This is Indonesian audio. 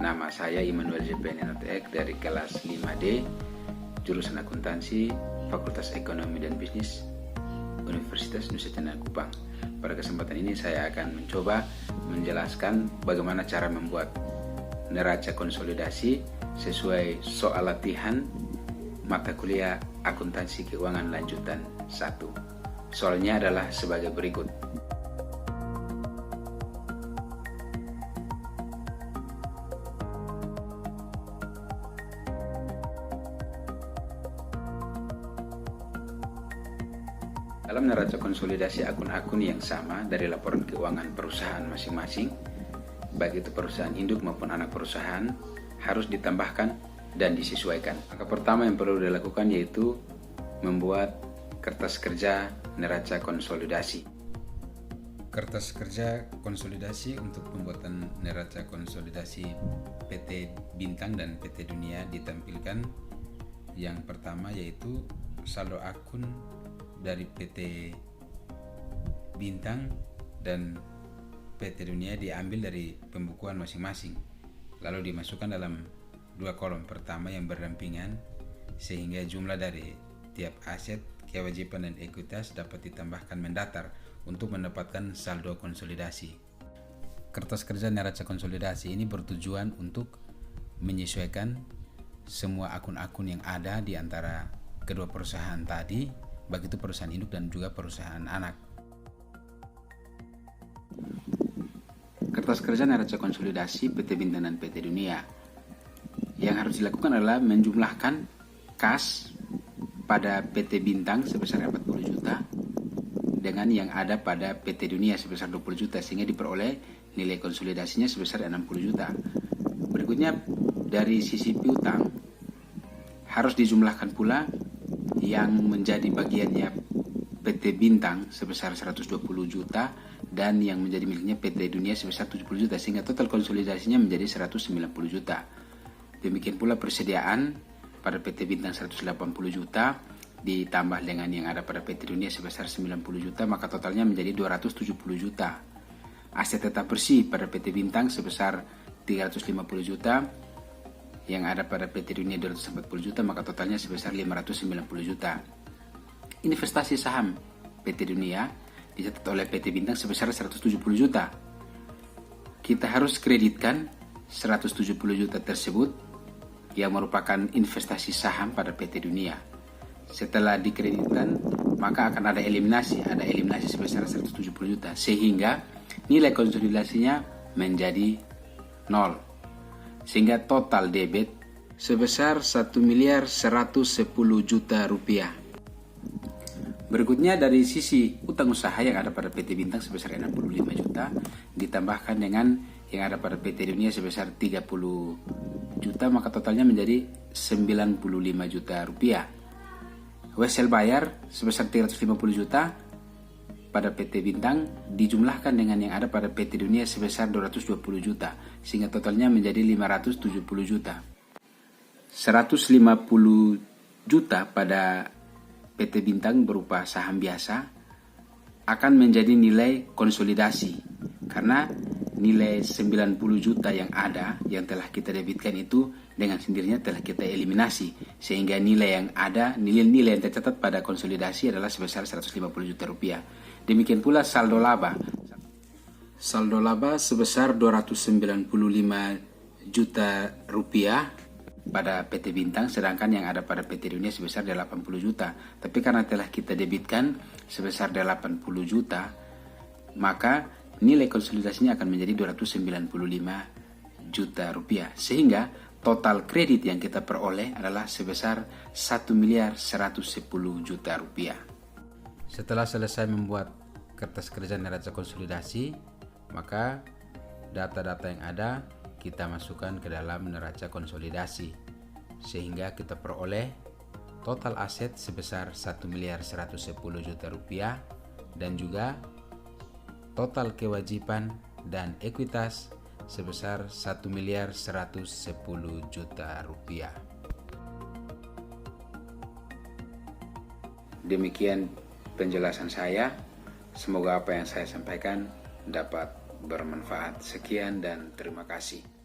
Nama saya Immanuel JP Nenotek dari kelas 5D, jurusan akuntansi, Fakultas Ekonomi dan Bisnis, Universitas Nusa Tenggara Kupang. Pada kesempatan ini saya akan mencoba menjelaskan bagaimana cara membuat neraca konsolidasi sesuai soal latihan mata kuliah akuntansi keuangan lanjutan 1. Soalnya adalah sebagai berikut. Dalam neraca konsolidasi akun-akun yang sama dari laporan keuangan perusahaan masing-masing, baik itu perusahaan induk maupun anak perusahaan, harus ditambahkan dan disesuaikan. Maka pertama yang perlu dilakukan yaitu membuat kertas kerja neraca konsolidasi. Kertas kerja konsolidasi untuk pembuatan neraca konsolidasi PT Bintang dan PT Dunia ditampilkan. Yang pertama yaitu saldo akun dari PT Bintang dan PT Dunia diambil dari pembukuan masing-masing, lalu dimasukkan dalam dua kolom pertama yang berdampingan, sehingga jumlah dari tiap aset, kewajiban dan ekuitas dapat ditambahkan mendatar untuk mendapatkan saldo konsolidasi. Kertas kerja neraca konsolidasi ini bertujuan untuk menyesuaikan semua akun-akun yang ada di antara kedua perusahaan tadi, baik itu perusahaan induk dan juga perusahaan anak. Kertas kerja neraca konsolidasi PT Bintang dan PT Dunia. Yang harus dilakukan adalah menjumlahkan kas pada PT Bintang sebesar 40 juta dengan yang ada pada PT Dunia sebesar 20 juta sehingga diperoleh nilai konsolidasinya sebesar 60 juta. Berikutnya dari sisi piutang harus dijumlahkan pula yang menjadi bagiannya PT Bintang sebesar 120 juta dan yang menjadi miliknya PT Dunia sebesar 70 juta sehingga total konsolidasinya menjadi 190 juta. Demikian pula persediaan pada PT Bintang 180 juta ditambah dengan yang ada pada PT Dunia sebesar 90 juta maka totalnya menjadi 270 juta. Aset tetap bersih pada PT Bintang sebesar 350 juta, yang ada pada PT Dunia 240 juta maka totalnya sebesar 590 juta. Investasi saham PT Dunia dicatat oleh PT Bintang sebesar 170 juta. Kita harus kreditkan 170 juta tersebut yang merupakan investasi saham pada PT Dunia. Setelah dikreditkan maka akan ada eliminasi sebesar 170 juta sehingga nilai konsolidasinya menjadi 0. Sehingga total debit sebesar 1.110 juta rupiah. Berikutnya dari sisi utang usaha yang ada pada PT Bintang sebesar 65 juta ditambahkan dengan yang ada pada PT Dunia sebesar 30 juta maka totalnya menjadi 95 juta rupiah. Wesel bayar sebesar 350 juta pada PT Bintang dijumlahkan dengan yang ada pada PT Dunia sebesar 220 juta sehingga totalnya menjadi 570 juta. 150 juta pada PT Bintang berupa saham biasa akan menjadi nilai konsolidasi karena nilai 90 juta yang ada yang telah kita debitkan itu dengan sendirinya telah kita eliminasi sehingga nilai yang ada, nilai yang tercatat pada konsolidasi adalah sebesar 150 juta rupiah. Demikian pula saldo laba. Saldo laba sebesar 295 juta rupiah pada PT Bintang sedangkan yang ada pada PT Dunia sebesar 80 juta. Tapi karena telah kita debitkan sebesar 80 juta maka nilai konsolidasinya akan menjadi 295 juta rupiah sehingga total kredit yang kita peroleh adalah sebesar 1.110 juta rupiah. Setelah selesai membuat kertas kerja neraca konsolidasi, maka data-data yang ada kita masukkan ke dalam neraca konsolidasi sehingga kita peroleh total aset sebesar 1.110 juta rupiah dan juga total kewajiban dan ekuitas sebesar 1.110 juta rupiah. Demikian penjelasan saya. Semoga apa yang saya sampaikan dapat bermanfaat. Sekian dan terima kasih.